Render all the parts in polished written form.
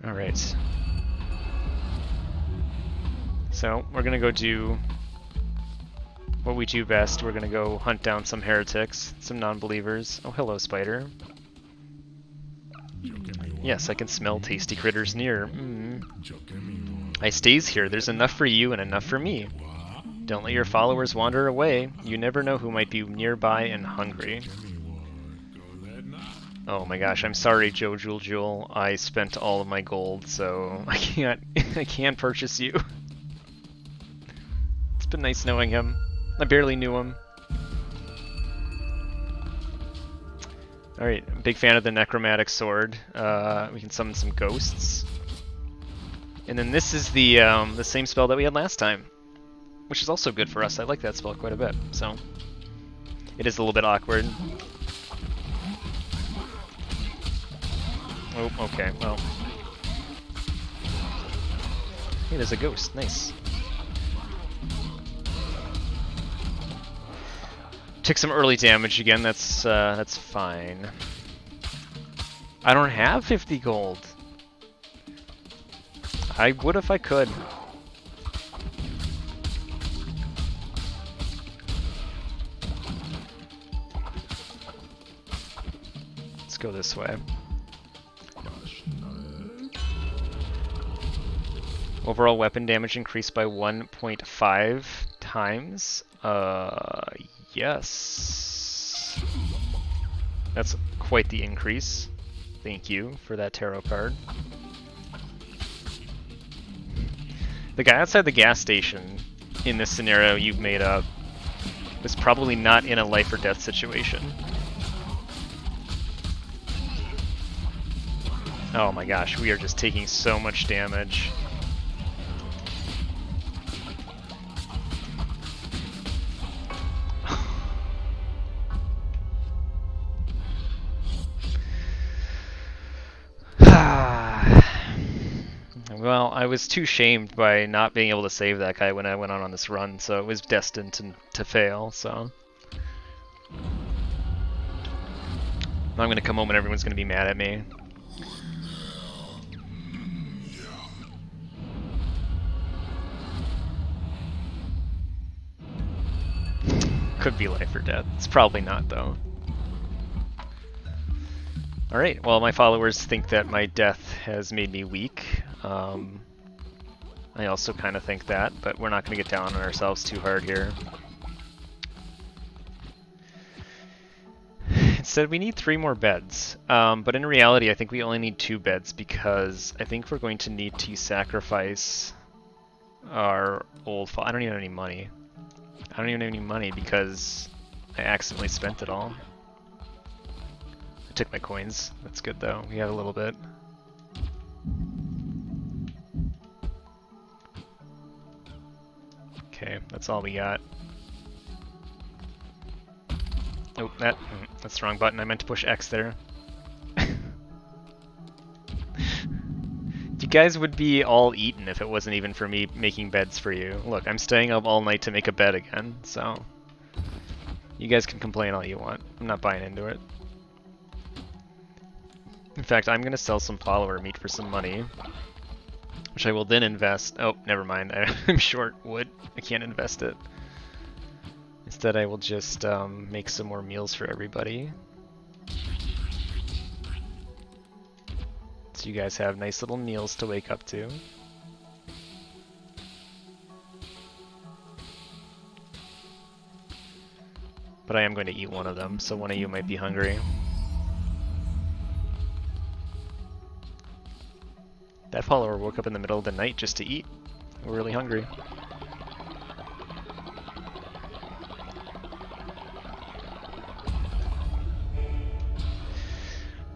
Alright. So, we're gonna go do what we do best. We're gonna go hunt down some heretics, some non-believers. Oh, hello, spider. Yes, I can smell tasty critters near. I stays here. There's enough for you and enough for me. Don't let your followers wander away. You never know who might be nearby and hungry. Oh my gosh, I'm sorry, Joe Jewel Jewel. I spent all of my gold, so I can't purchase you. It's been nice knowing him. I barely knew him. Alright, big fan of the necromantic sword. We can summon some ghosts. And then this is the same spell that we had last time, which is also good for us. I like that spell quite a bit, so it is a little bit awkward. Oh, okay, well. Hey, there's a ghost. Nice. Took some early damage again. That's fine. I don't have 50 gold. I would if I could. Let's go this way. Overall weapon damage increased by 1.5 times. Yes. That's quite the increase. Thank you for that tarot card. The guy outside the gas station in this scenario you've made up was probably not in a life or death situation. Oh my gosh, we are just taking so much damage. Well, I was too shamed by not being able to save that guy when I went on this run, so it was destined to fail, so. I'm gonna come home and everyone's gonna be mad at me. Could be life or death. It's probably not, though. Alright, well, my followers think that my death has made me weak. I also kind of think that, but we're not going to get down on ourselves too hard here. It said we need 3 more beds, but in reality I think we only need 2 beds because I think we're going to need to sacrifice our old I don't even have any money. I don't even have any money because I accidentally spent it all. I took my coins. That's good though. We have a little bit. Okay, that's all we got. Oh, that's the wrong button. I meant to push X there. You guys would be all eaten if it wasn't even for me making beds for you. Look, I'm staying up all night to make a bed again, so you guys can complain all you want. I'm not buying into it. In fact, I'm gonna sell some follower meat for some money, which I will then invest. Oh, never mind. I'm short wood. I can't invest it. Instead, I will just make some more meals for everybody. So you guys have nice little meals to wake up to. But I am going to eat one of them, so one of you might be hungry. That follower woke up in the middle of the night just to eat. We're really hungry.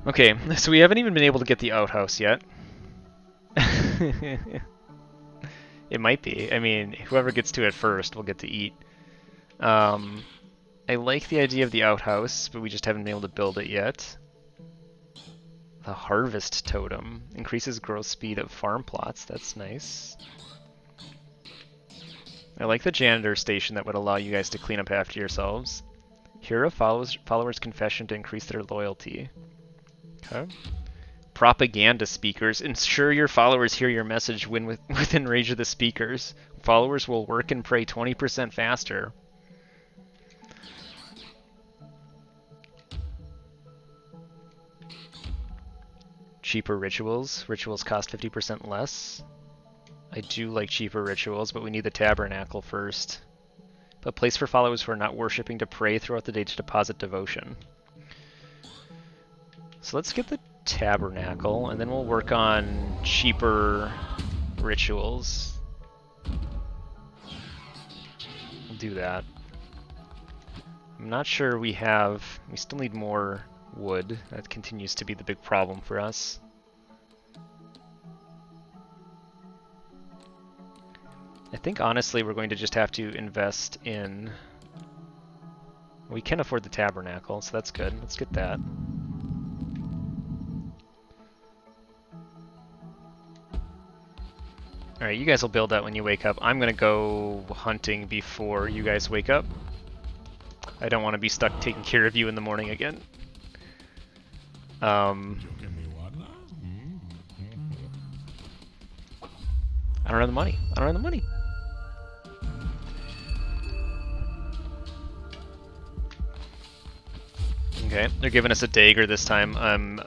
Okay, so we haven't even been able to get the outhouse yet. It might be. I mean, whoever gets to it first will get to eat. I like the idea of the outhouse, but we just haven't been able to build it yet. The harvest totem increases growth speed of farm plots. That's nice. I like the janitor station that would allow you guys to clean up after yourselves. Hear a followers' confession to increase their loyalty. Okay. Propaganda speakers. Ensure your followers hear your message when within range of the speakers. Followers will work and pray 20% faster. Cheaper rituals. Rituals cost 50% less. I do like cheaper rituals, but we need the tabernacle first. A place for followers who are not worshipping to pray throughout the day to deposit devotion. So let's get the tabernacle, and then we'll work on cheaper rituals. We'll do that. I'm not sure we still need more wood. That continues to be the big problem for us. I think honestly we're going to just have to invest in... We can afford the tabernacle, so that's good. Let's get that. Alright, you guys will build that when you wake up. I'm gonna go hunting before you guys wake up. I don't want to be stuck taking care of you in the morning again. I don't have the money. I don't have the money. Okay, they're giving us a dagger this time. I'm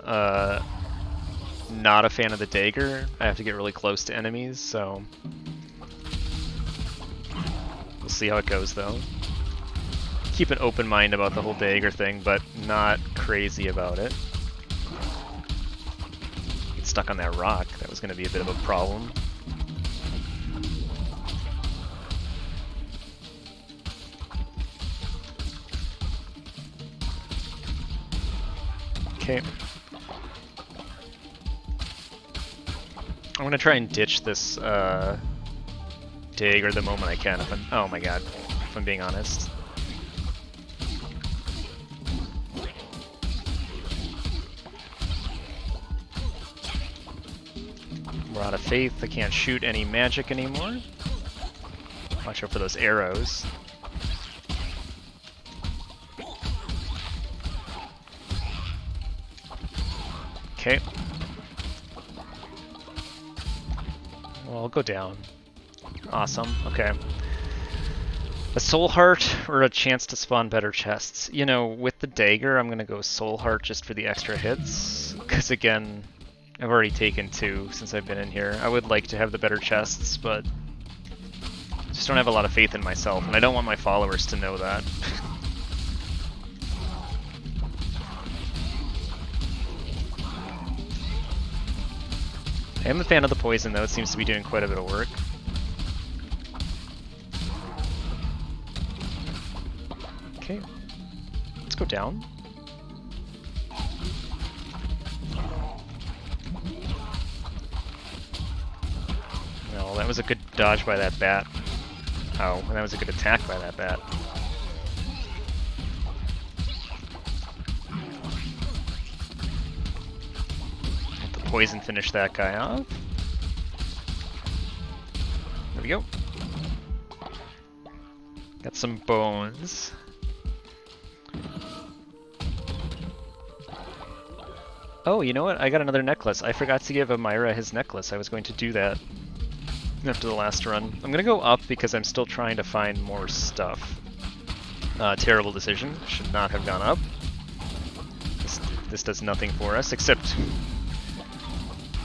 not a fan of the dagger. I have to get really close to enemies, so we'll see how it goes though. Keep an open mind about the whole dagger thing, but not crazy about it. Get stuck on that rock. That was going to be a bit of a problem. Okay. I'm gonna try and ditch this dagger the moment I can. Oh my god, if I'm being honest. We're out of faith. I can't shoot any magic anymore. Watch out for those arrows. Okay. Well, I'll go down. Awesome. Okay. A soul heart or a chance to spawn better chests. You know, with the dagger, I'm gonna go soul heart just for the extra hits. Because again, I've already taken 2 since I've been in here. I would like to have the better chests, but I just don't have a lot of faith in myself, and I don't want my followers to know that. I am a fan of the poison, though. It seems to be doing quite a bit of work. Okay. Let's go down. No, that was a good dodge by that bat. Oh, and that was a good attack by that bat. Poison finish that guy off. There we go. Got some bones. Oh, you know what? I got another necklace. I forgot to give Amira his necklace. I was going to do that after the last run. I'm gonna go up because I'm still trying to find more stuff. Terrible decision. Should not have gone up. This does nothing for us except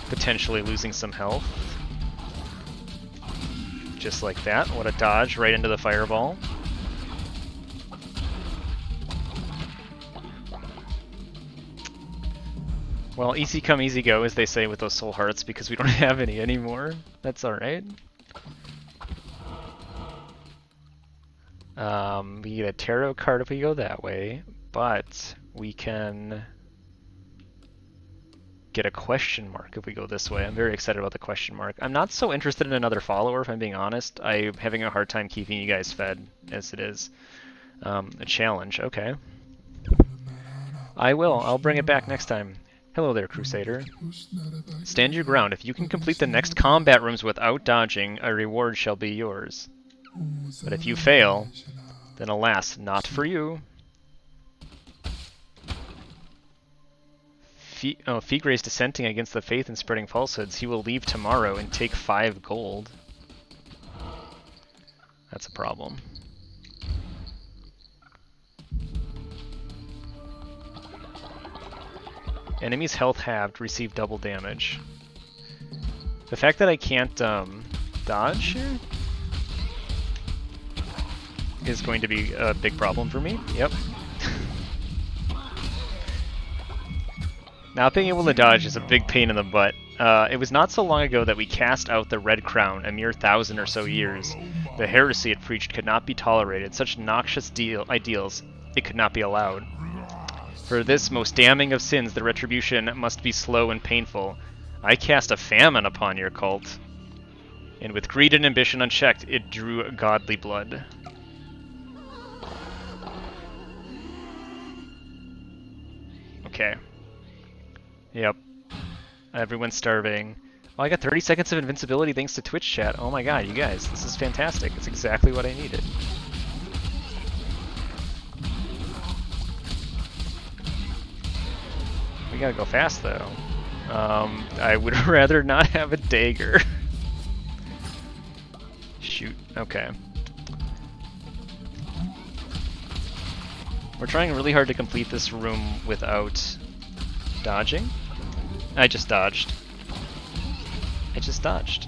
potentially losing some health. Just like that. What a dodge right into the fireball. Well, easy come, easy go, as they say with those soul hearts, because we don't have any anymore. That's alright. We get a tarot card if we go that way, but we can get a question mark if we go this way. I'm very excited about the question mark. I'm not so interested in another follower, if I'm being honest. I'm having a hard time keeping you guys fed as it is. A challenge, okay. I will. I'll bring it back next time. Hello there, Crusader. Stand your ground. If you can complete the next combat rooms without dodging, a reward shall be yours. But if you fail, then alas, not for you. Figre is dissenting against the faith and spreading falsehoods. He will leave tomorrow and take 5 gold. That's a problem. Enemy's health halved, receive double damage. The fact that I can't dodge here is going to be a big problem for me. Yep. Not being able to dodge is a big pain in the butt. It was not so long ago that we cast out the Red Crown, a mere 1,000 or so years. The heresy it preached could not be tolerated. Such noxious ideals, it could not be allowed. For this most damning of sins, the retribution must be slow and painful. I cast a famine upon your cult, and with greed and ambition unchecked, it drew godly blood. Okay. Yep. Everyone's starving. Oh, I got 30 seconds of invincibility thanks to Twitch chat. Oh my god, you guys, this is fantastic. It's exactly what I needed. We gotta go fast though. I would rather not have a dagger. Shoot, okay. We're trying really hard to complete this room without dodging. I just dodged. I just dodged.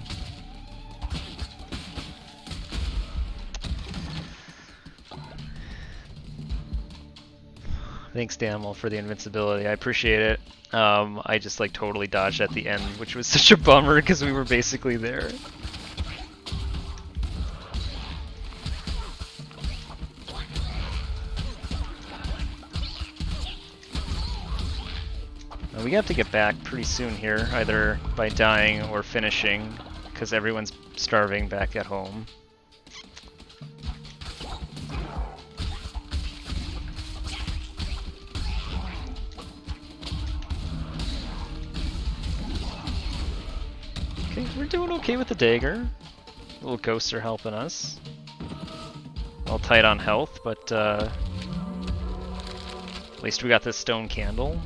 Thanks, Daniel, for the invincibility. I appreciate it. I just like totally dodged at the end, which was such a bummer because we were basically there. We have to get back pretty soon here, either by dying or finishing, because everyone's starving back at home. Okay, we're doing okay with the dagger. Little ghosts are helping us. All tight on health, but at least we got this stone candle.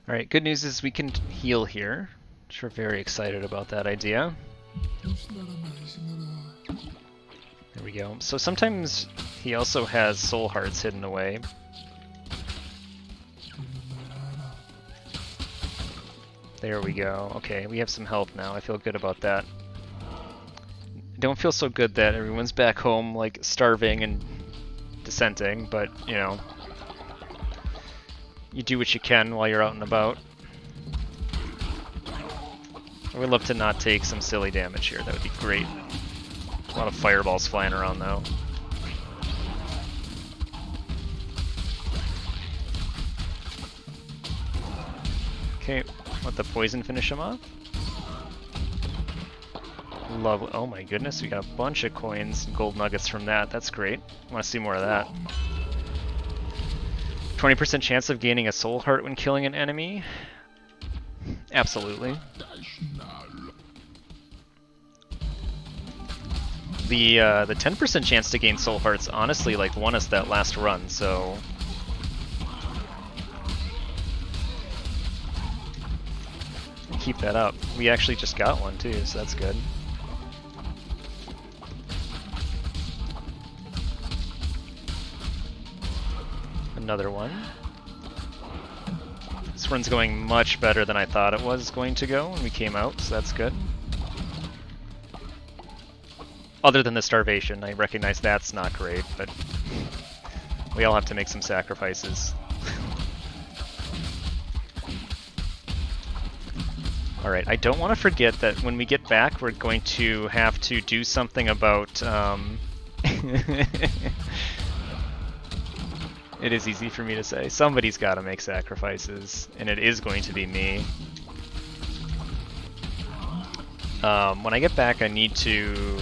Alright, good news is we can heal here, which we're very excited about that idea. There we go. So sometimes he also has soul hearts hidden away. There we go. Okay, we have some health now. I feel good about that. I don't feel so good that everyone's back home, like, starving and dissenting, but, you know, you do what you can while you're out and about. I would love to not take some silly damage here. That would be great. A lot of fireballs flying around, though. Okay, let the poison finish him off. Lovely. Oh my goodness, we got a bunch of coins and gold nuggets from that. That's great. I want to see more of that. 20% chance of gaining a soul heart when killing an enemy? Absolutely. The 10% chance to gain soul hearts honestly like won us that last run, so keep that up. We actually just got one too, so that's good. Another one. This run's going much better than I thought it was going to go when we came out, so that's good. Other than the starvation, I recognize that's not great, but we all have to make some sacrifices. Alright, I don't want to forget that when we get back, we're going to have to do something about it is easy for me to say. Somebody's got to make sacrifices, and it is going to be me. When I get back, I need to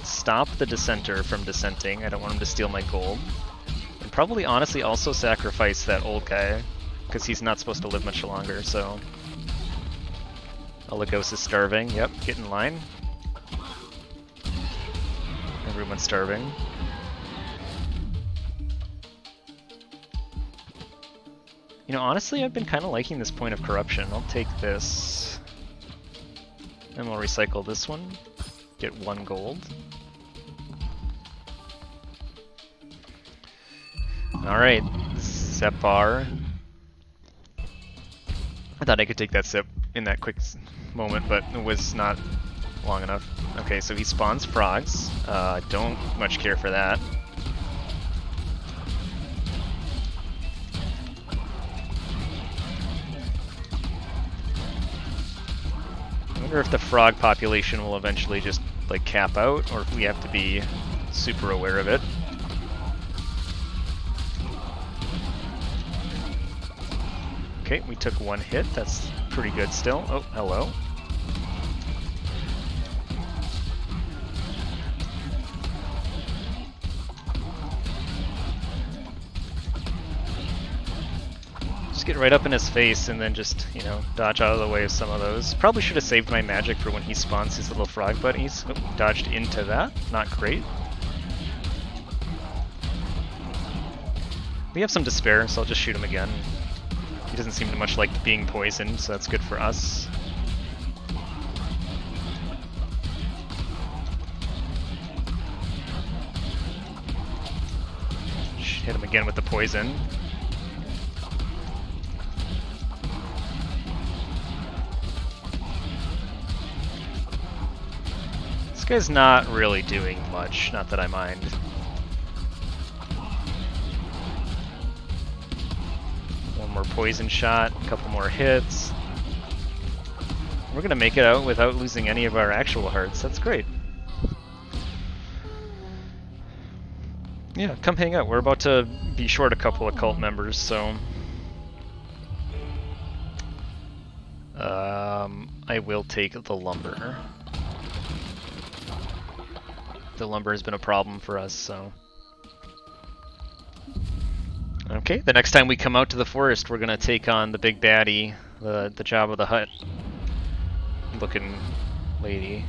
stop the dissenter from dissenting. I don't want him to steal my gold. And probably, honestly, also sacrifice that old guy, because he's not supposed to live much longer, so... Oligos is starving. Yep, get in line. Everyone's starving. You know, honestly, I've been kind of liking this point of corruption. I'll take this. And we'll recycle this one. Get 1 gold. Alright, Separ. I thought I could take that sip in that quick moment, but it was not long enough. Okay, so he spawns frogs. Don't much care for that. I wonder if the frog population will eventually just like cap out, or if we have to be super aware of it. Okay, we took 1 hit. That's pretty good still. Oh, hello. Just get right up in his face and then just, you know, dodge out of the way of some of those. Probably should have saved my magic for when he spawns his little frog buddies. Oh, dodged into that. Not great. We have some despair, so I'll just shoot him again. He doesn't seem to much like being poisoned, so that's good for us. Hit him again with the poison. This guy's not really doing much, not that I mind. More poison shot, a couple more hits. We're gonna make it out without losing any of our actual hearts. That's great. Yeah, come hang out. We're about to be short a couple of cult members, so I will take the lumber. The lumber has been a problem for us, so. Okay, the next time we come out to the forest, we're gonna take on the big baddie, the Jabba the Hutt looking lady.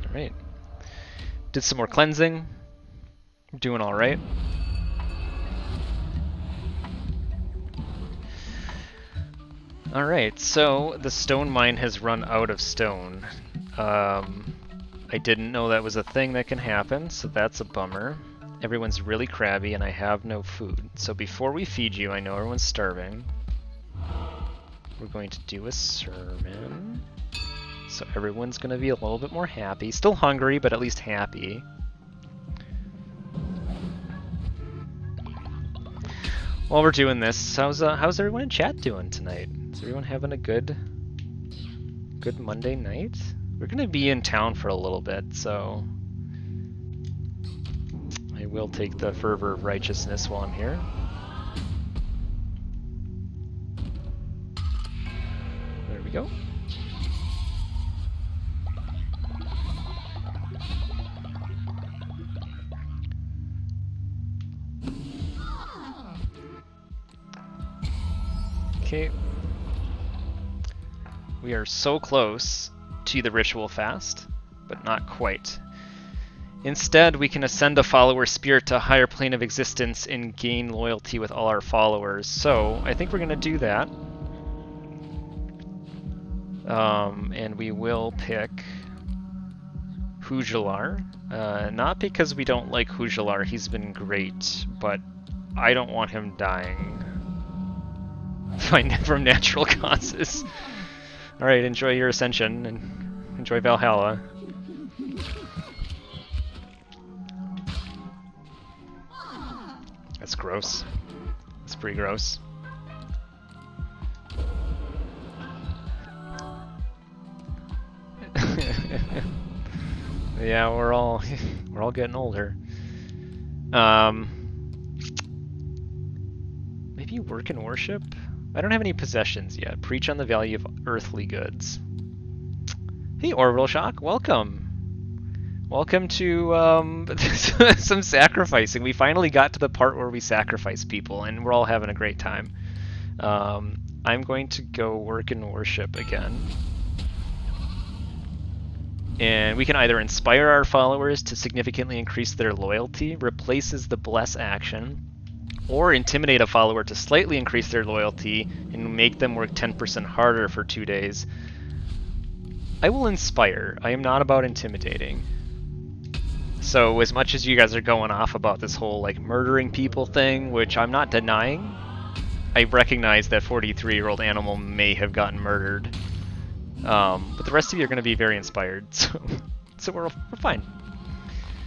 Alright. Did some more cleansing. Doing alright. Alright, so the stone mine has run out of stone. I didn't know that was a thing that can happen, so that's a bummer. Everyone's really crabby and I have no food. So before we feed you, I know everyone's starving. We're going to do a sermon. So everyone's going to be a little bit more happy. Still hungry, but at least happy. While we're doing this, how's everyone in chat doing tonight? Is everyone having a good Monday night? We're gonna be in town for a little bit, so I will take the fervor of righteousness while I'm here. There we go. Okay. We are so close to the ritual fast, but not quite. Instead, we can ascend a follower spirit to a higher plane of existence and gain loyalty with all our followers. So, I think we're going to do that. And we will pick Hujalar. Not because we don't like Hujalar, he's been great, but I don't want him dying from natural causes. Alright, enjoy your ascension, and enjoy Valhalla. That's gross. That's pretty gross. Yeah, we're all getting older. Maybe work and worship? I don't have any possessions yet. Preach on the value of earthly goods. Hey, Orbital Shock, welcome. Welcome to some sacrificing. We finally got to the part where we sacrifice people, and we're all having a great time. I'm going to go work and worship again. And we can either inspire our followers to significantly increase their loyalty, replaces the bless action, or intimidate a follower to slightly increase their loyalty and make them work 10% harder for 2 days. I will inspire. I am not about intimidating. So as much as you guys are going off about this whole like murdering people thing, which I'm not denying, I recognize that 43-year-old animal may have gotten murdered. But the rest of you are going to be very inspired, so we're fine.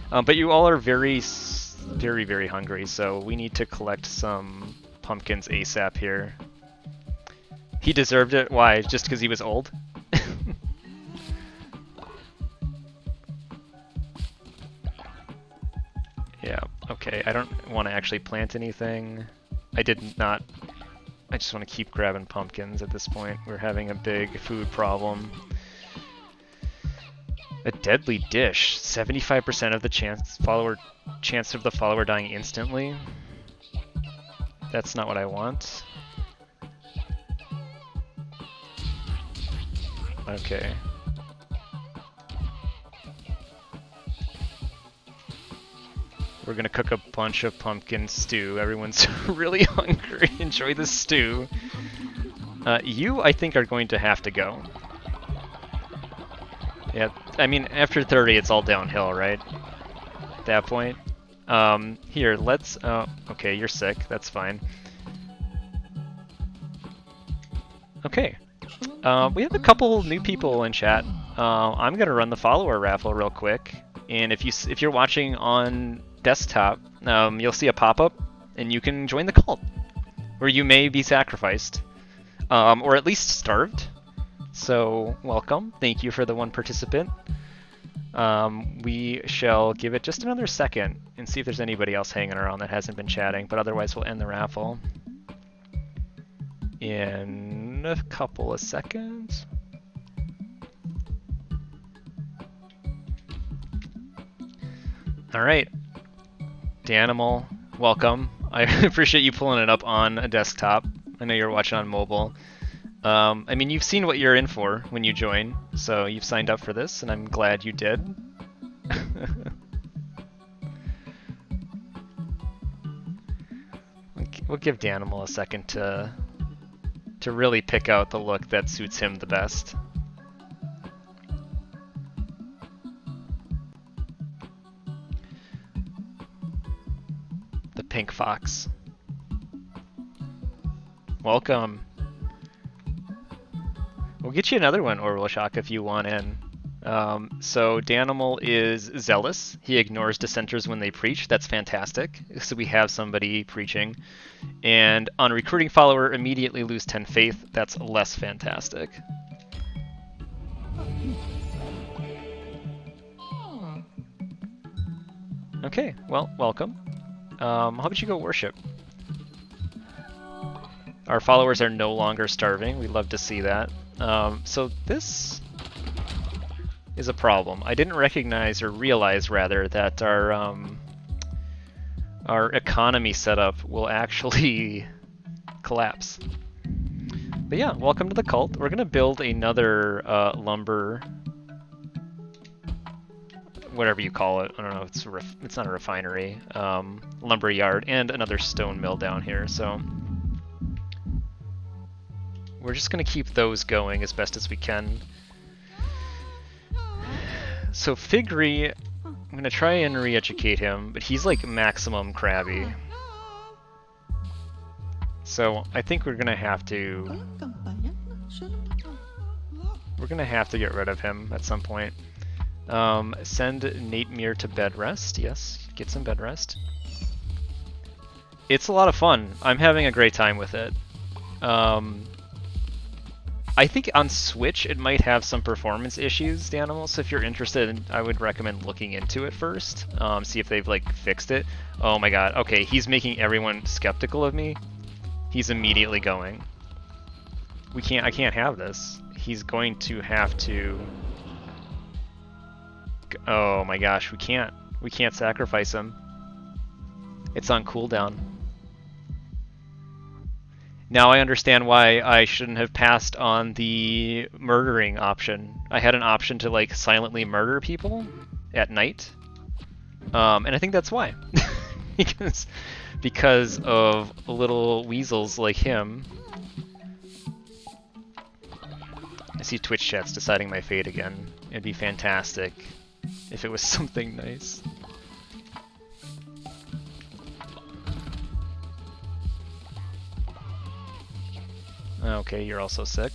But you all are very, very hungry, so we need to collect some pumpkins ASAP here. He deserved it. Why? Just because he was old? Yeah, okay. I don't want to actually plant anything. I just want to keep grabbing pumpkins at this point. We're having a big food problem. A deadly dish. 75% of the chance of the follower dying instantly. That's not what I want. Okay. We're gonna cook a bunch of pumpkin stew. Everyone's really hungry. Enjoy the stew. You, I think, are going to have to go. Yeah, I mean, after 30, it's all downhill, right? At that point. Here, let's... okay, you're sick. That's fine. Okay. We have a couple new people in chat. I'm gonna run the follower raffle real quick. And if you're watching on desktop, you'll see a pop-up, and you can join the cult, where you may be sacrificed, or at least starved. So welcome. Thank you for the one participant. We shall give it just another second and see if there's anybody else hanging around that hasn't been chatting, but otherwise we'll end the raffle in a couple of seconds. All right. Danimal, welcome. I appreciate you pulling it up on a desktop. I know you're watching on mobile. I mean, you've seen what you're in for when you join, so you've signed up for this, and I'm glad you did. We'll give Danimal a second to really pick out the look that suits him the best. The pink fox. Welcome. We'll get you another one, Orwell Shock, if you want in. So Danimal is zealous. He ignores dissenters when they preach. That's fantastic. So we have somebody preaching. And on recruiting follower, immediately lose 10 faith. That's less fantastic. Okay, well, welcome. How about you go worship? Our followers are no longer starving. We'd love to see that. So this is a problem. I didn't recognize, or realize rather, that our economy setup will actually collapse. But yeah, welcome to the cult. We're gonna build another lumber, whatever you call it. I don't know. It's not a refinery. Lumber yard and another stone mill down here. So we're just gonna keep those going as best as we can. So Figry, I'm gonna try and re-educate him, but he's like maximum crabby. So I think we're gonna have to get rid of him at some point. Send Nate Mir to bed rest. Yes, get some bed rest. It's a lot of fun. I'm having a great time with it. I think on Switch it might have some performance issues, the animal. So if you're interested, I would recommend looking into it first. See if they've like fixed it. Oh my god. Okay, he's making everyone skeptical of me. He's immediately going. I can't have this. He's going to have to. Oh my gosh, we can't sacrifice him. It's on cooldown. Now I understand why I shouldn't have passed on the murdering option. I had an option to like silently murder people at night, and I think that's why. because of little weasels like him. I see Twitch chat's deciding my fate again. It'd be fantastic if it was something nice. Okay, you're also sick.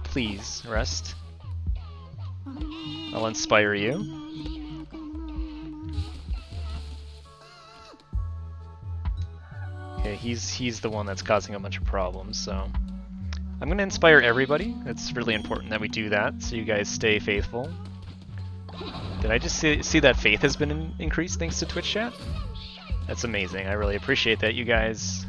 Please, rest. I'll inspire you. Okay, he's the one that's causing a bunch of problems, so... I'm gonna inspire everybody. It's really important that we do that, so you guys stay faithful. Did I just see that faith has been increased thanks to Twitch chat? That's amazing. I really appreciate that, you guys.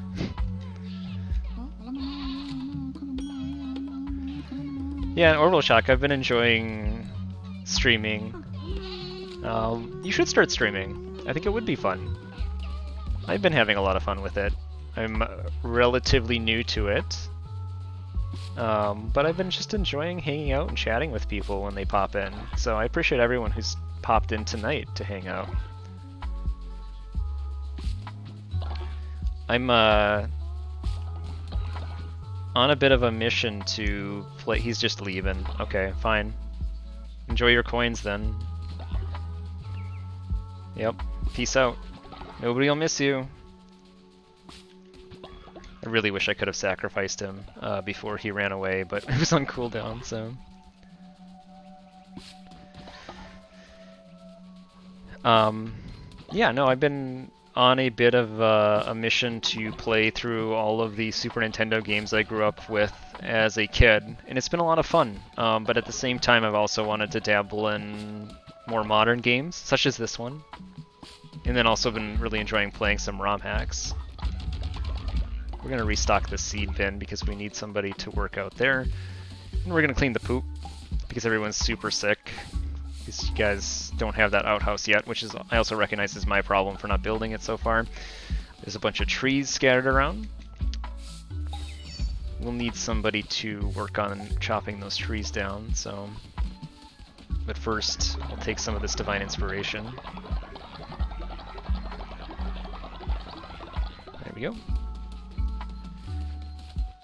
Yeah, Orbital Shock, I've been enjoying streaming. You should start streaming. I think it would be fun. I've been having a lot of fun with it. I'm relatively new to it. But I've been just enjoying hanging out and chatting with people when they pop in. So I appreciate everyone who's popped in tonight to hang out. I'm on a bit of a mission to play. He's just leaving. Okay, fine. Enjoy your coins then. Yep. Peace out. Nobody will miss you. I really wish I could have sacrificed him before he ran away, but it was on cooldown, so... yeah, no, I've been on a bit of a mission to play through all of the Super Nintendo games I grew up with as a kid, and it's been a lot of fun. But at the same time, I've also wanted to dabble in more modern games, such as this one. And then also been really enjoying playing some ROM hacks. We're going to restock the seed bin because we need somebody to work out there. And we're going to clean the poop because everyone's super sick. Because you guys don't have that outhouse yet, which is I also recognize is my problem for not building it so far. There's a bunch of trees scattered around. We'll need somebody to work on chopping those trees down, so... But first, I'll take some of this Divine Inspiration. There we go.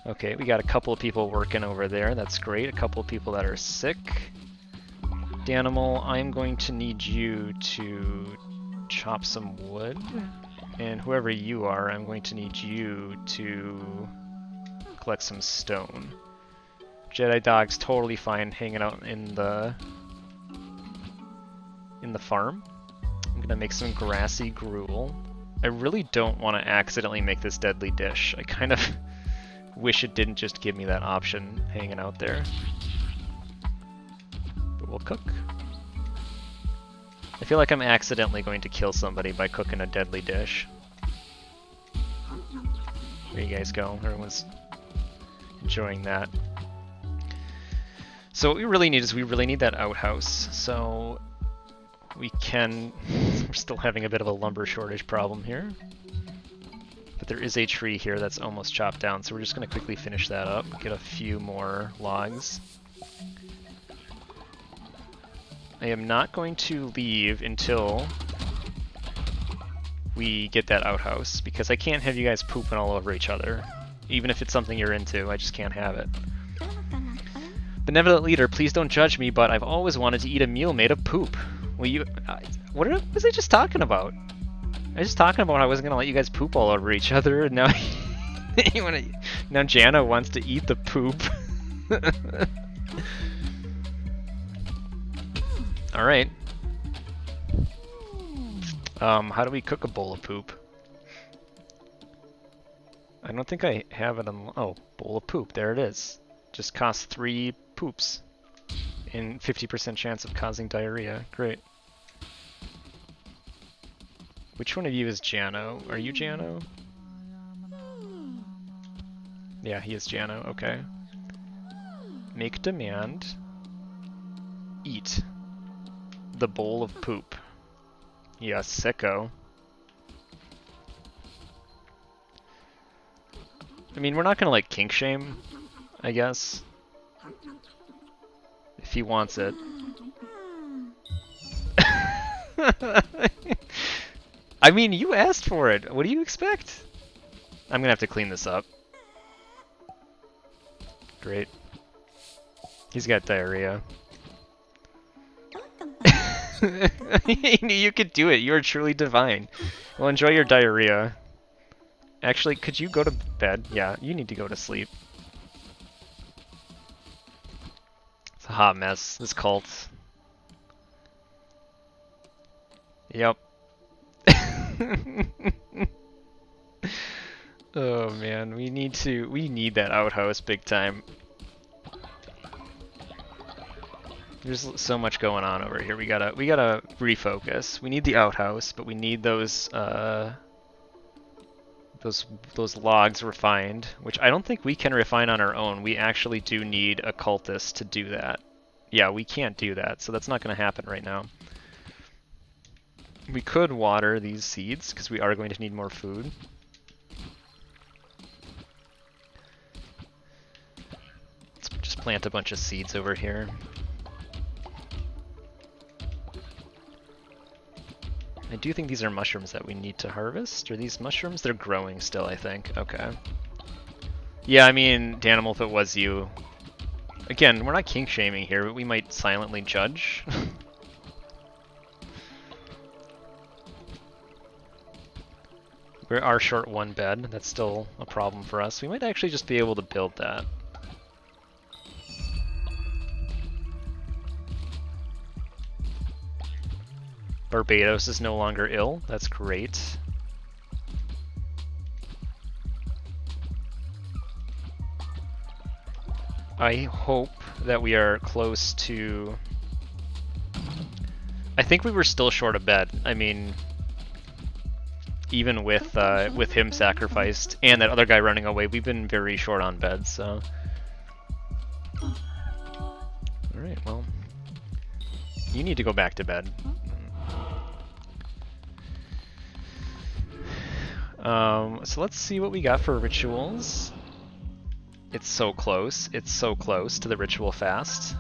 Okay, we got a couple of people working over there. That's great. A couple of people that are sick. Danimal, I'm going to need you to chop some wood. And whoever you are, I'm going to need you to collect some stone. Jedi Dog's totally fine hanging out in the farm. I'm gonna make some grassy gruel. I really don't want to accidentally make this deadly dish. I kind of wish it didn't just give me that option hanging out there. But we'll cook. I feel like I'm accidentally going to kill somebody by cooking a deadly dish. There you guys go. Everyone's enjoying that. So what we really need is we really need that outhouse. So we can... We're still having a bit of a lumber shortage problem here. But there is a tree here that's almost chopped down, so we're just going to quickly finish that up, get a few more logs. I am not going to leave until we get that outhouse, because I can't have you guys pooping all over each other. Even if it's something you're into, I just can't have it. Benevolent leader, please don't judge me, but I've always wanted to eat a meal made of poop. Will you... what was I just talking about? I was just talking about I wasn't gonna let you guys poop all over each other, and now now Jana wants to eat the poop. All right. How do we cook a bowl of poop? I don't think I have it on. Oh, bowl of poop. There it is. Just costs 3 poops, and 50% chance of causing diarrhea. Great. Which one of you is Jano? Are you Jano? Yeah, he is Jano. Okay. Make demand. Eat. The bowl of poop. Yeah, sicko. I mean, we're not gonna like kink shame, I guess. If he wants it. I mean, you asked for it. What do you expect? I'm gonna have to clean this up. Great. He's got diarrhea. I knew you could do it. You are truly divine. Well, enjoy your diarrhea. Actually, could you go to bed? Yeah, you need to go to sleep. It's a hot mess, this cult. Yep. Oh man, we need that outhouse big time. There's so much going on over here. We gotta refocus. We need the outhouse, but we need those logs refined, which I don't think we can refine on our own. We actually do need a cultist to do that. Yeah, we can't do that, so that's not going to happen right now. We could water these seeds, because we are going to need more food. Let's just plant a bunch of seeds over here. I do think these are mushrooms that we need to harvest. Are these mushrooms? They're growing still, I think. Okay. Yeah, I mean, Danimal, if it was you... Again, we're not kink shaming here, but we might silently judge. We are short one bed. That's still a problem for us. We might actually just be able to build that. Barbados is no longer ill. That's great. I hope that we are close to... I think we were still short a bed. I mean, even with him sacrificed and that other guy running away, we've been very short on beds, so... Alright, well... You need to go back to bed. So let's see what we got for rituals. It's so close. It's so close to the ritual fast.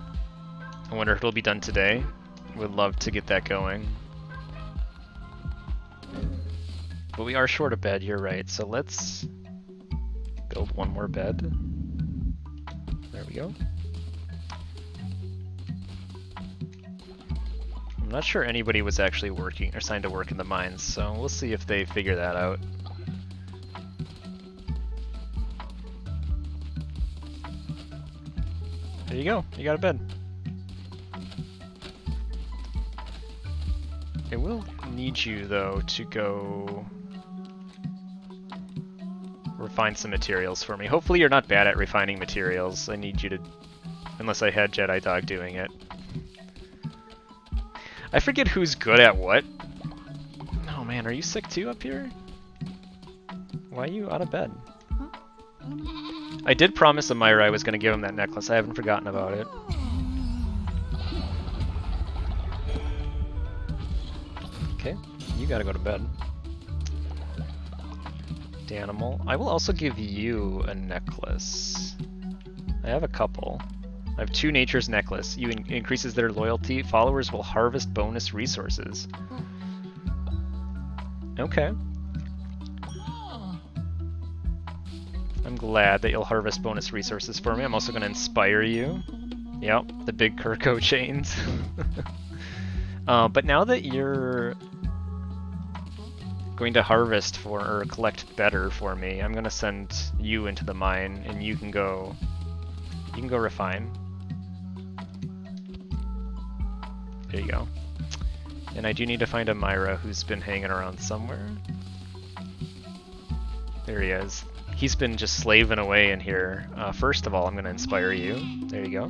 I wonder if it'll be done today. Would love to get that going. But we are short a bed, you're right. So let's build one more bed. There we go. I'm not sure anybody was actually working or assigned to work in the mines, so we'll see if they figure that out. There you go, you got a bed. I will need you, though, to go refine some materials for me. Hopefully you're not bad at refining materials. I need you to... Unless I had Jedi Dog doing it. I forget who's good at what. Oh man, are you sick too up here? Why are you out of bed? I did promise Amira I was going to give him that necklace. I haven't forgotten about it. Okay, you gotta go to bed. Danimal. I will also give you a necklace. I have a couple. I have 2 Nature's Necklace. You increases their loyalty. Followers will harvest bonus resources. Okay. I'm glad that you'll harvest bonus resources for me. I'm also going to inspire you. Yep, the big Kirko chains. But now that you're going to harvest for or collect better for me, I'm going to send you into the mine, and you can go refine. There you go. And I do need to find a Myra who's been hanging around somewhere. There he is. He's been just slaving away in here. First of all, I'm going to inspire you. There you go.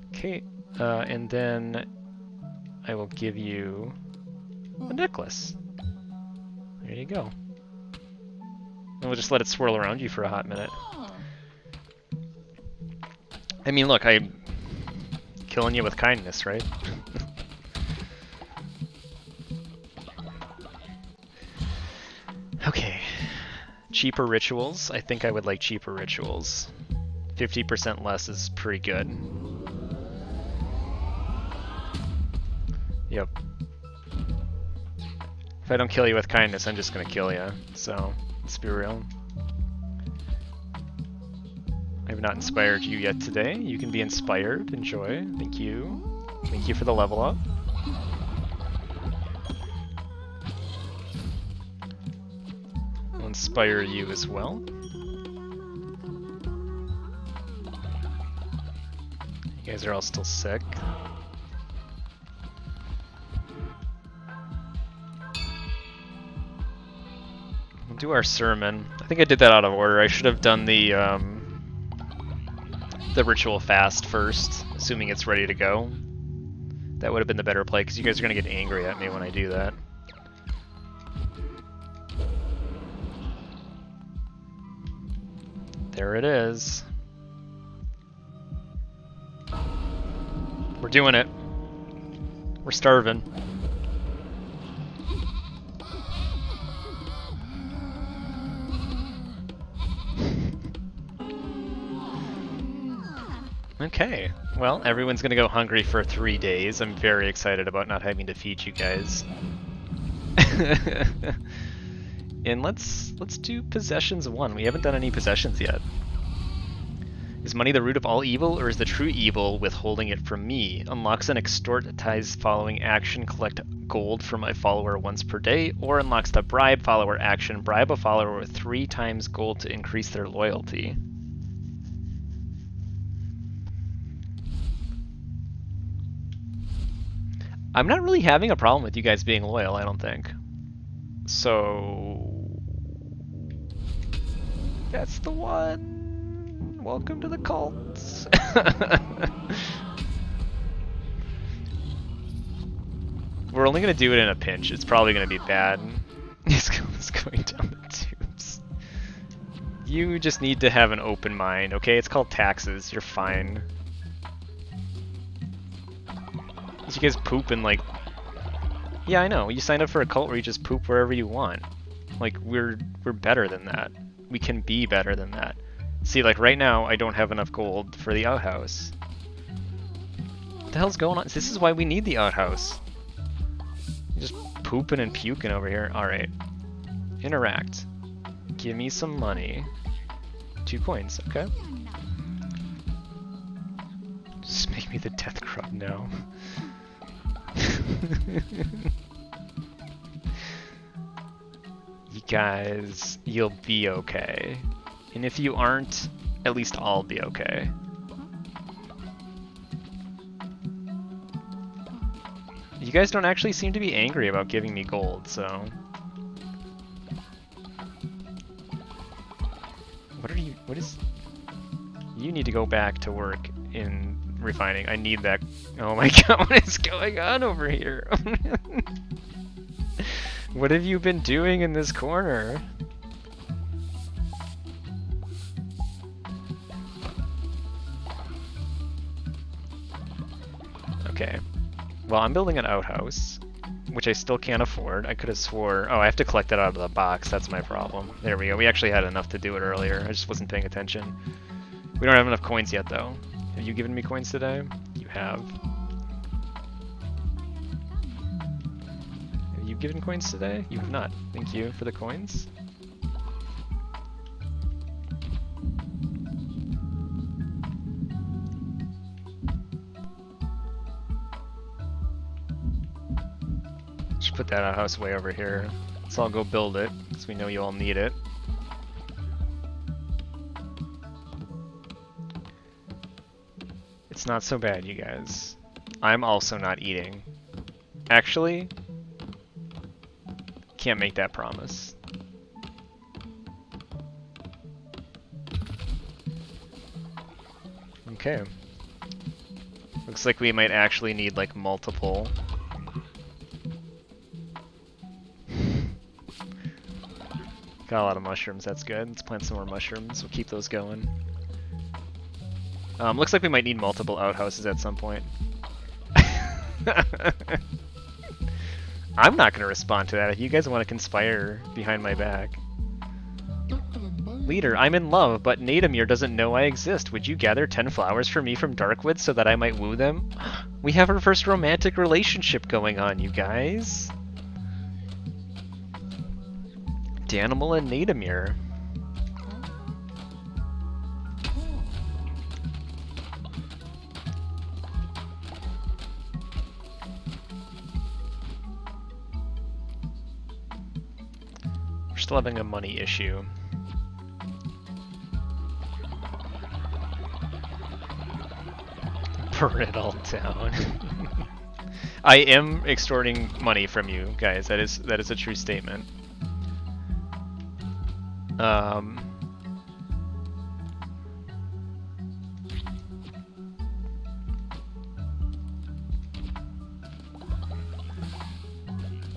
Okay, and then I will give you a necklace. There you go. And we'll just let it swirl around you for a hot minute. I mean, look, I'm killing you with kindness, right? Okay. Cheaper rituals. I think I would like cheaper rituals. 50% less is pretty good. Yep. If I don't kill you with kindness, I'm just gonna kill you. So, let's be real. I have not inspired you yet today. You can be inspired. Enjoy. Thank you. Thank you for the level up. I'll inspire you as well. You guys are all still sick. We'll do our sermon. I think I did that out of order. I should have done the ritual fast first, assuming it's ready to go. That would have been the better play, because you guys are going to get angry at me when I do that. There it is. We're doing it. We're starving. Okay, well, everyone's gonna go hungry for 3 days. I'm very excited about not having to feed you guys. And let's do possessions 1. We haven't done any possessions yet. Is money the root of all evil, or is the true evil withholding it from me? Unlocks an extort tithes following action, collect gold from a follower once per day, or unlocks the bribe follower action, bribe a follower with 3 times gold to increase their loyalty. I'm not really having a problem with you guys being loyal, I don't think. So... that's the one! Welcome to the cult! We're only gonna do it in a pinch. It's probably gonna be bad. He's going down the tubes. You just need to have an open mind, okay? It's called taxes. You're fine. You guys poop and like... yeah, I know. You signed up for a cult where you just poop wherever you want. Like, we're better than that. We can be better than that. See, like right now, I don't have enough gold for the outhouse. What the hell's going on? This is why we need the outhouse. You're just pooping and puking over here. Alright. Interact. Give me some money. 2 coins, okay. Just make me the death grub now. You guys, you'll be okay. And if you aren't, at least I'll be okay. You guys don't actually seem to be angry about giving me gold, so... what is... you need to go back to work in refining. I need that... oh my god, what is going on over here? What have you been doing in this corner? Okay. Well, I'm building an outhouse, which I still can't afford. I could have swore... oh, I have to collect it out of the box. That's my problem. There we go. We actually had enough to do it earlier. I just wasn't paying attention. We don't have enough coins yet, though. Have you given me coins today? You have. Have you given coins today? You have not. Thank you for the coins. Just put that outhouse way over here. So I'll go build it, because we know you all need it. It's not so bad, you guys. I'm also not eating. Actually, can't make that promise. Okay. Looks like we might actually need like multiple. Got a lot of mushrooms, that's good. Let's plant some more mushrooms, we'll keep those going. Looks like we might need multiple outhouses at some point. I'm not going to respond to that if you guys want to conspire behind my back. Leader, I'm in love, but Nadamir doesn't know I exist. Would you gather 10 flowers for me from Darkwood so that I might woo them? We have our first romantic relationship going on, you guys. Danimal and Nadamir. We're still having a money issue. Burn it all down. I am extorting money from you guys. That is a true statement. I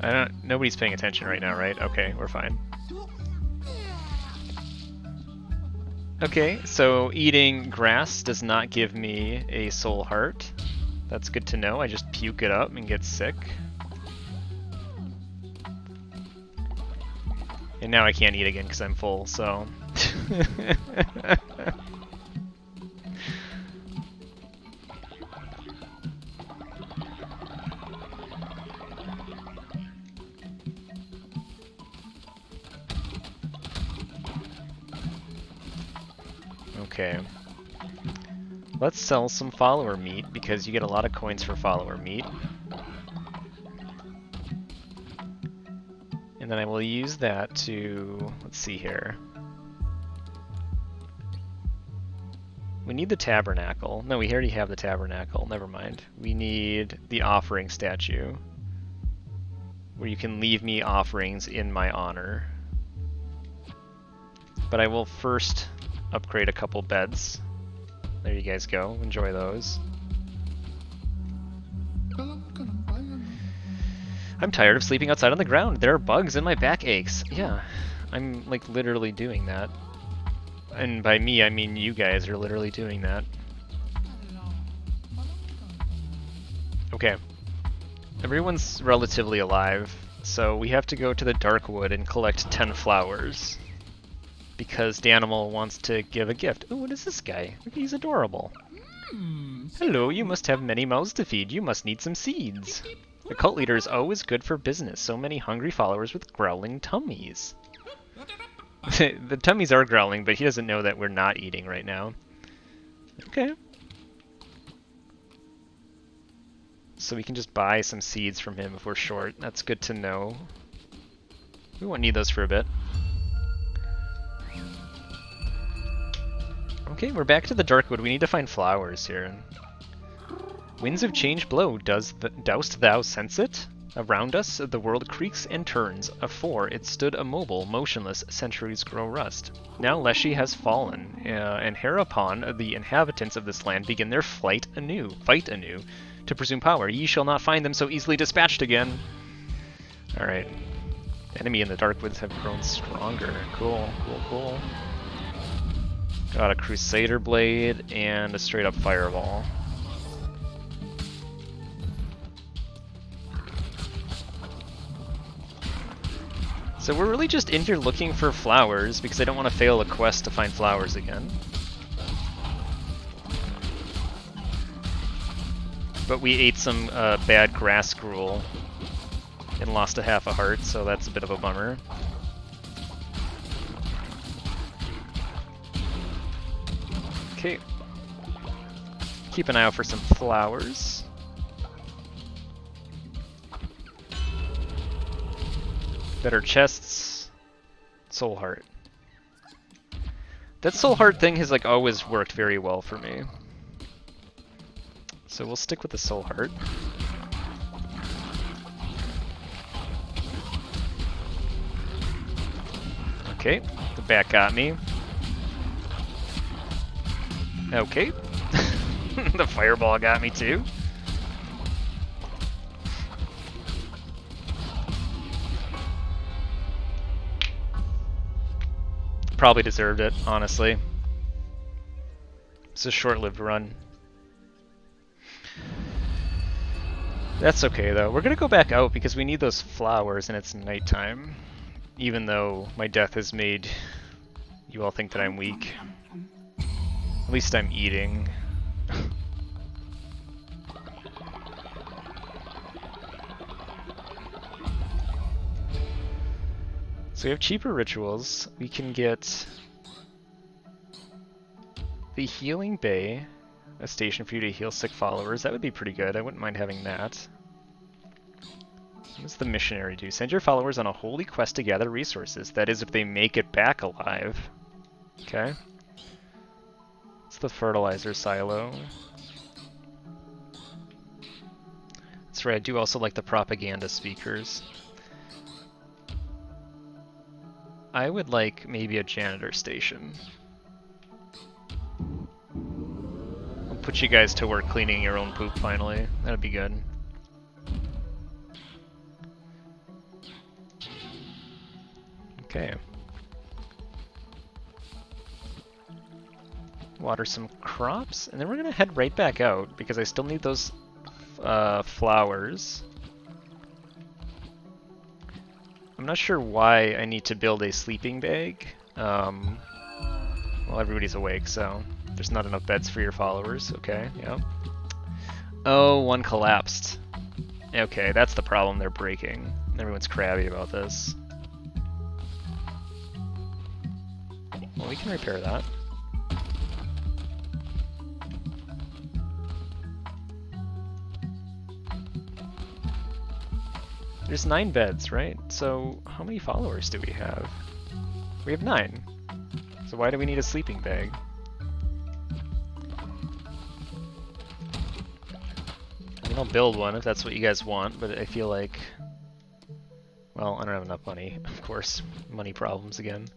don't. Nobody's paying attention right now, right? Okay, we're fine. Okay, so eating grass does not give me a soul heart. That's good to know. I just puke it up and get sick. And now I can't eat again because I'm full, so... Okay. Let's sell some follower meat, because you get a lot of coins for follower meat. And then I will use that to... let's see here. We need the tabernacle. No, we already have the tabernacle. Never mind. We need the offering statue, where you can leave me offerings in my honor. But I will first upgrade a couple beds. There you guys go. Enjoy those. I'm tired of sleeping outside on the ground. There are bugs and my back aches. Yeah, I'm like literally doing that. And by me, I mean you guys are literally doing that. Okay. Everyone's relatively alive, so we have to go to the Darkwood and collect 10 flowers. Because Danimal wants to give a gift. Oh, what is this guy? Look, he's adorable. Hello, you must have many mouths to feed. You must need some seeds. The cult leader is always good for business. So many hungry followers with growling tummies. The tummies are growling, but he doesn't know that we're not eating right now. Okay. So we can just buy some seeds from him if we're short. That's good to know. We won't need those for a bit. Okay, we're back to the Darkwood. We need to find flowers here. Winds of change blow. Dost thou sense it? Around us, the world creaks and turns. Afore, it stood immobile, motionless. Centuries grow rust. Now Leshy has fallen, and hereupon the inhabitants of this land begin their fight anew, to presume power. Ye shall not find them so easily dispatched again. Alright. Enemy in the Darkwoods have grown stronger. Cool, cool, cool. Got a Crusader Blade and a straight up Fireball. So we're really just in here looking for flowers because I don't want to fail a quest to find flowers again. But we ate some bad grass gruel and lost a half a heart, so that's a bit of a bummer. Okay. Keep an eye out for some flowers. Better chests. Soul heart. That soul heart thing has like always worked very well for me. So we'll stick with the soul heart. Okay, the bat got me. Okay. The fireball got me too. Probably deserved it, honestly. It's a short-lived run. That's okay though. We're gonna go back out because we need those flowers and it's nighttime. Even though my death has made you all think that I'm weak. At least I'm eating. So we have cheaper rituals. We can get the Healing Bay, a station for you to heal sick followers. That would be pretty good. I wouldn't mind having that. What does the missionary do? Send your followers on a holy quest to gather resources. That is, if they make it back alive. Okay. It's the fertilizer silo. That's right, I do also like the propaganda speakers. I would like maybe a janitor station. I'll put you guys to work cleaning your own poop finally. That'd be good. Okay. Water some crops, and then we're gonna head right back out because I still need those flowers. I'm not sure why I need to build a sleeping bag. Well, everybody's awake, so there's not enough beds for your followers. Okay, yeah. Oh, one collapsed. Okay, that's the problem they're breaking. Everyone's crabby about this. Well, we can repair that. There's 9 beds, right? So how many followers do we have? We have 9. So why do we need a sleeping bag? I mean, I'll build one if that's what you guys want, but I feel like... Well, I don't have enough money, of course. Money problems again.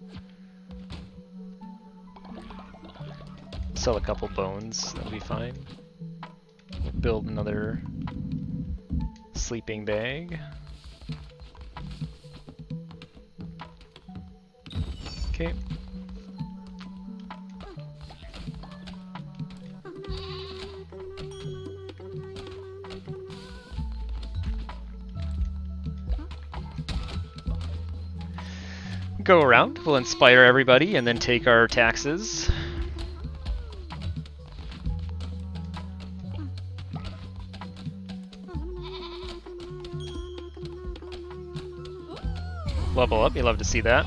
Sell a couple bones, that'll be fine. We'll build another sleeping bag. Okay. Go around, we'll inspire everybody and then take our taxes. Level up, you love to see that.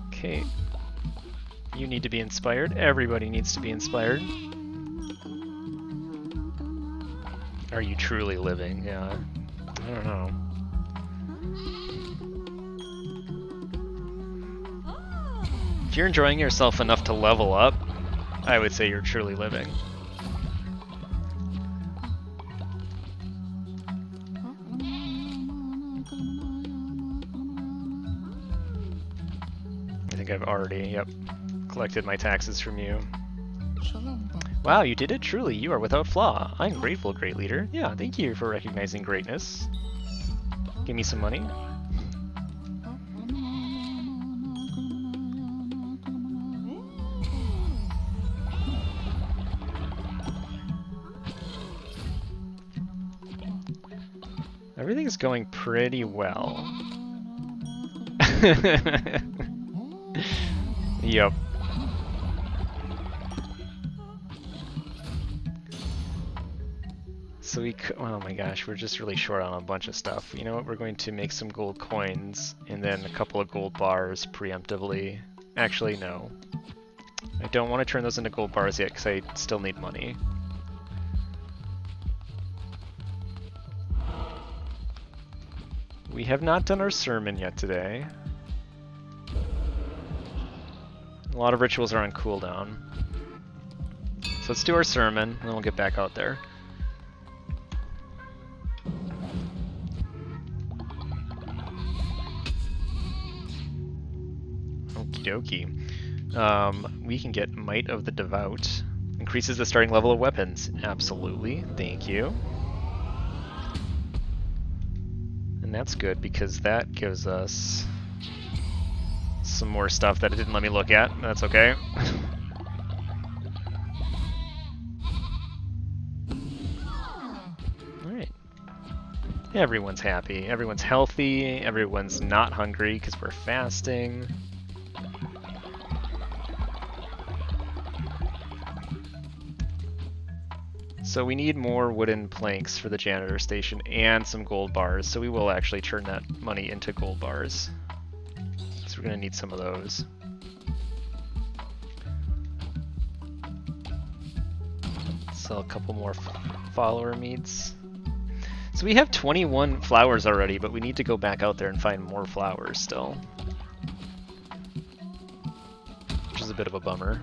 Okay. You need to be inspired. Everybody needs to be inspired. Are you truly living? Yeah. I don't know. If you're enjoying yourself enough to level up, I would say you're truly living. I think I've already, yep, collected my taxes from you. Wow, you did it truly. You are without flaw. I'm grateful, great leader. Yeah, thank you for recognizing greatness. Give me some money. Everything's going pretty well. Yep. So oh my gosh, we're just really short on a bunch of stuff. You know what, we're going to make some gold coins and then a couple of gold bars preemptively. Actually, no. I don't want to turn those into gold bars yet because I still need money. We have not done our sermon yet today. A lot of rituals are on cooldown. So let's do our sermon, and then we'll get back out there. Okie dokie. We can get Might of the Devout. Increases the starting level of weapons. Absolutely. Thank you. And And that's good because that gives us some more stuff that it didn't let me look at. That's okay. Alright. Everyone's happy. Everyone's healthy. Everyone's not hungry because we're fasting. So we need more wooden planks for the janitor station and some gold bars, so we will actually turn that money into gold bars. So we're going to need some of those. Sell a couple more follower meats. So we have 21 flowers already, but we need to go back out there and find more flowers still. Which is a bit of a bummer.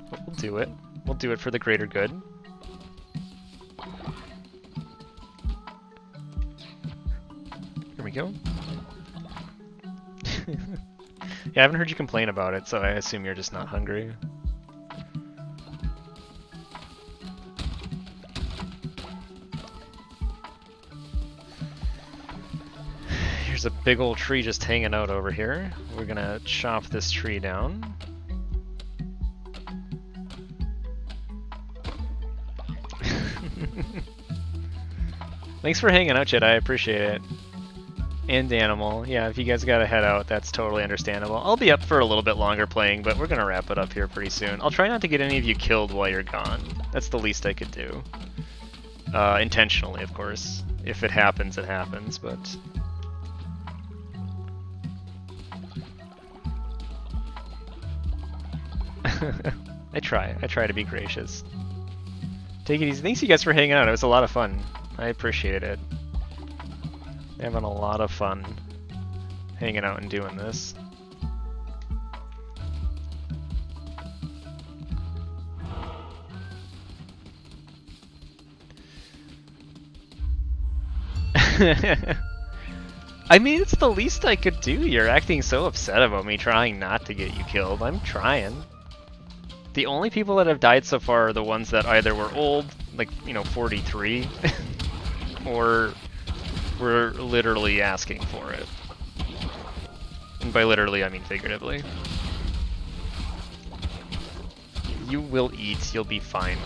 But we'll do it. We'll do it for the greater good. Here we go. Yeah, I haven't heard you complain about it, so I assume you're just not hungry. Here's a big old tree just hanging out over here. We're gonna chop this tree down. Thanks for hanging out, Chet. I appreciate it. And Animal. Yeah, if you guys gotta head out, that's totally understandable. I'll be up for a little bit longer playing, but we're gonna wrap it up here pretty soon. I'll try not to get any of you killed while you're gone. That's the least I could do. Intentionally, of course. If it happens, it happens, but... I try to be gracious. Take it easy. Thanks you guys for hanging out. It was a lot of fun. I appreciate it. Having a lot of fun hanging out and doing this. I mean, it's the least I could do. You're acting so upset about me trying not to get you killed. I'm trying. The only people that have died so far are the ones that either were old, like, 43, or were literally asking for it. And by literally, I mean figuratively. You will eat, you'll be fine.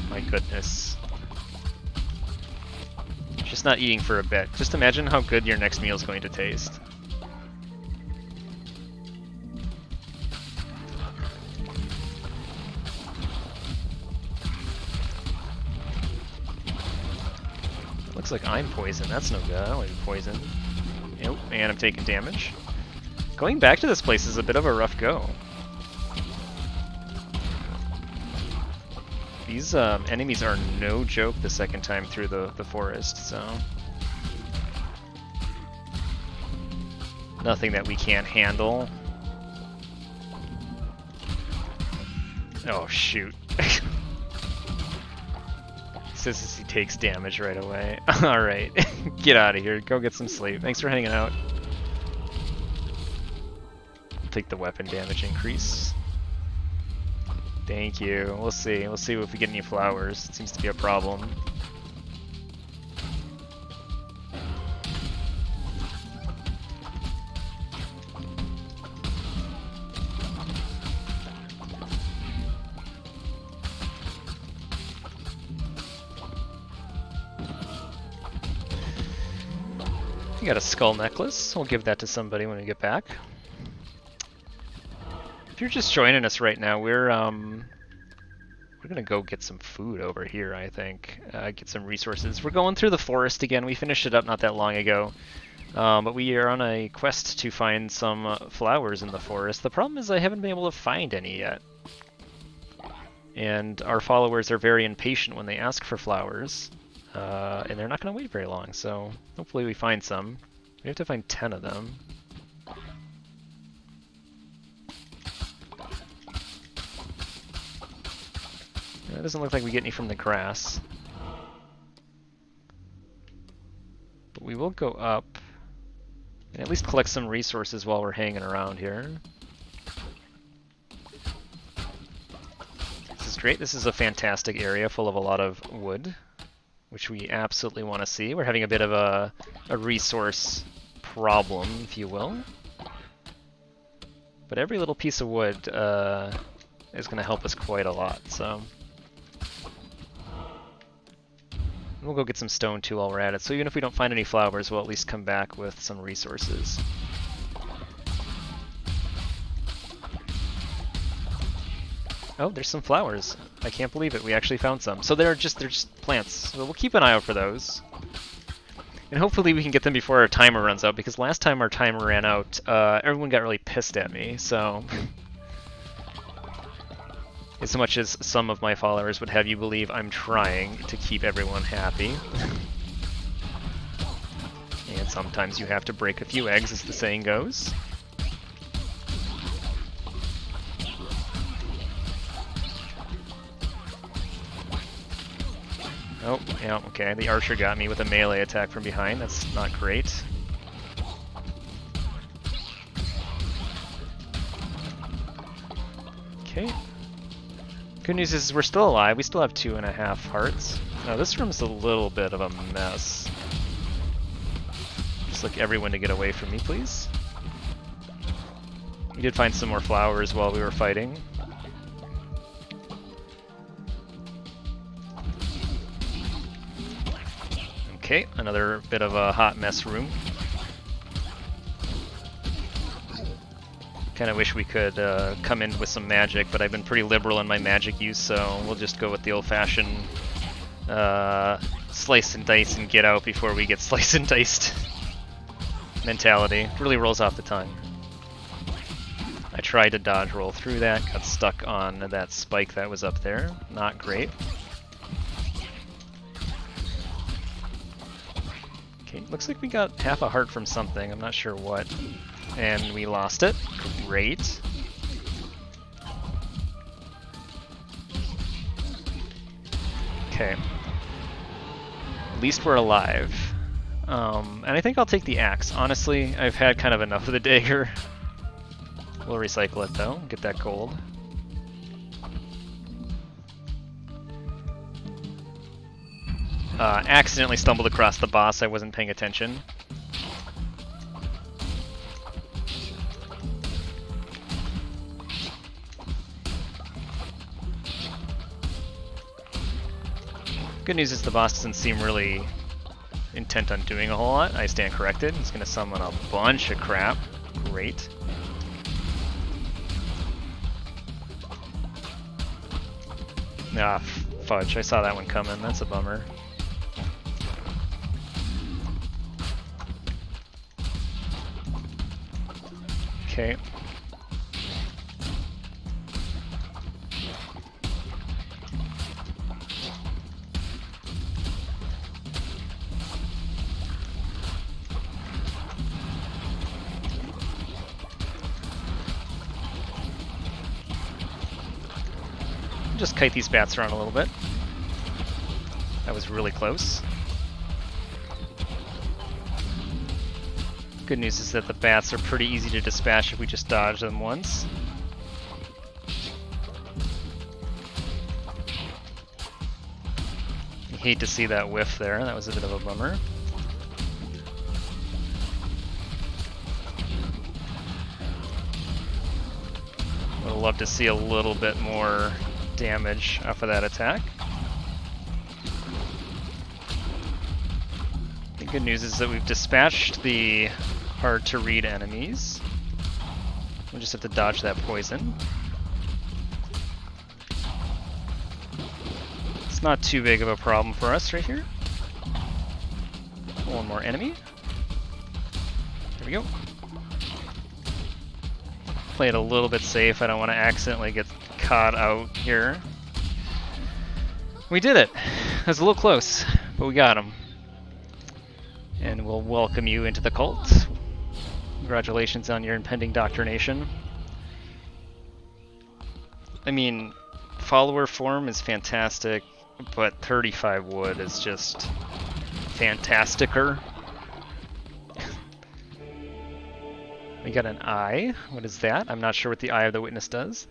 My goodness. Just not eating for a bit. Just imagine how good your next meal is going to taste. Looks like I'm poisoned. That's no good. I don't want to be poisoned. Nope, and I'm taking damage. Going back to this place is a bit of a rough go. These enemies are no joke the second time through the forest, so... Nothing that we can't handle. Oh, shoot. Says he takes damage right away. Alright, get out of here. Go get some sleep. Thanks for hanging out. Take the weapon damage increase. Thank you. We'll see. We'll see if we get any flowers. It seems to be a problem. We got a skull necklace. We'll give that to somebody when we get back. If you're just joining us right now, we're gonna go get some food over here, I think. Get some resources. We're going through the forest again. We finished it up not that long ago. But we are on a quest to find some flowers in the forest. The problem is I haven't been able to find any yet. And our followers are very impatient when they ask for flowers. And they're not going to wait very long, so hopefully we find some. We have to find 10 of them. It doesn't look like we get any from the grass. But we will go up and at least collect some resources while we're hanging around here. This is great. This is a fantastic area full of a lot of wood, which we absolutely want to see. We're having a bit of a a resource problem, if you will. But every little piece of wood is going to help us quite a lot, so... We'll go get some stone too while we're at it, so even if we don't find any flowers, we'll at least come back with some resources. Oh, there's some flowers. I can't believe it, we actually found some. So they're just plants, so we'll keep an eye out for those. And hopefully we can get them before our timer runs out, because last time our timer ran out, everyone got really pissed at me, so... As much as some of my followers would have you believe, I'm trying to keep everyone happy. And sometimes you have to break a few eggs, as the saying goes. Oh, yeah, okay, the archer got me with a melee attack from behind. That's not great. Okay. Good news is we're still alive. We still have 2.5 hearts. Now this room's a little bit of a mess. Just like everyone to get away from me, please. We did find some more flowers while we were fighting. Okay, another bit of a hot mess room. Kind of wish we could come in with some magic, but I've been pretty liberal in my magic use, so we'll just go with the old-fashioned slice and dice and get out before we get slice and diced mentality. It really rolls off the tongue. I tried to dodge roll through that, got stuck on that spike that was up there. Not great. Okay, looks like we got half a heart from something, I'm not sure what. And we lost it. Great. Okay. At least we're alive. And I think I'll take the axe. Honestly, I've had kind of enough of the dagger. We'll recycle it though, get that gold. Accidentally stumbled across the boss, I wasn't paying attention. Good news is the boss doesn't seem really intent on doing a whole lot. I stand corrected. He's going to summon a bunch of crap. Great. Ah, fudge. I saw that one coming. That's a bummer. Okay. Just kite these bats around a little bit. That was really close. Good news is that the bats are pretty easy to dispatch if we just dodge them once. I hate to see that whiff there, that was a bit of a bummer. Would love to see a little bit more damage off of that attack. The good news is that we've dispatched the hard to read enemies. We'll just have to dodge that poison. It's not too big of a problem for us right here. One more enemy. There we go. Play it a little bit safe. I don't want to accidentally get caught out here. We did it! It was a little close, but we got him. And we'll welcome you into the cult. Congratulations on your impending doctrination. I mean, follower form is fantastic, but 35 wood is just fantasticer. We got an eye. What is that? I'm not sure what the Eye of the Witness does.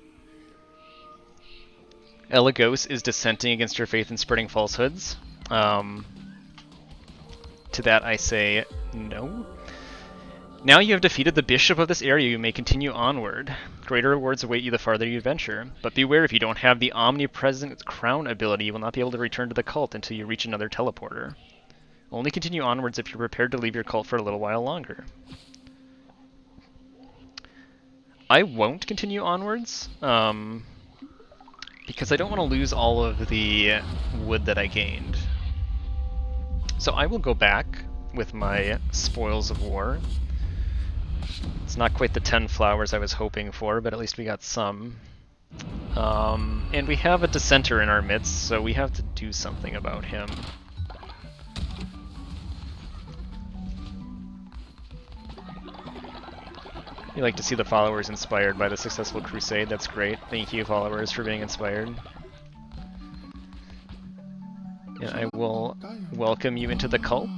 Eligos is dissenting against your faith and spreading falsehoods. To that I say no. Now you have defeated the bishop of this area, you may continue onward. Greater rewards await you the farther you venture. But beware, if you don't have the omnipresent crown ability, you will not be able to return to the cult until you reach another teleporter. Only continue onwards if you're prepared to leave your cult for a little while longer. I won't continue onwards, because I don't want to lose all of the wood that I gained. So I will go back with my spoils of war. It's not quite the 10 flowers I was hoping for, but at least we got some. And we have a dissenter in our midst, so we have to do something about him. You like to see the followers inspired by the successful crusade. That's great. Thank you, followers, for being inspired. And I will welcome you into the cult.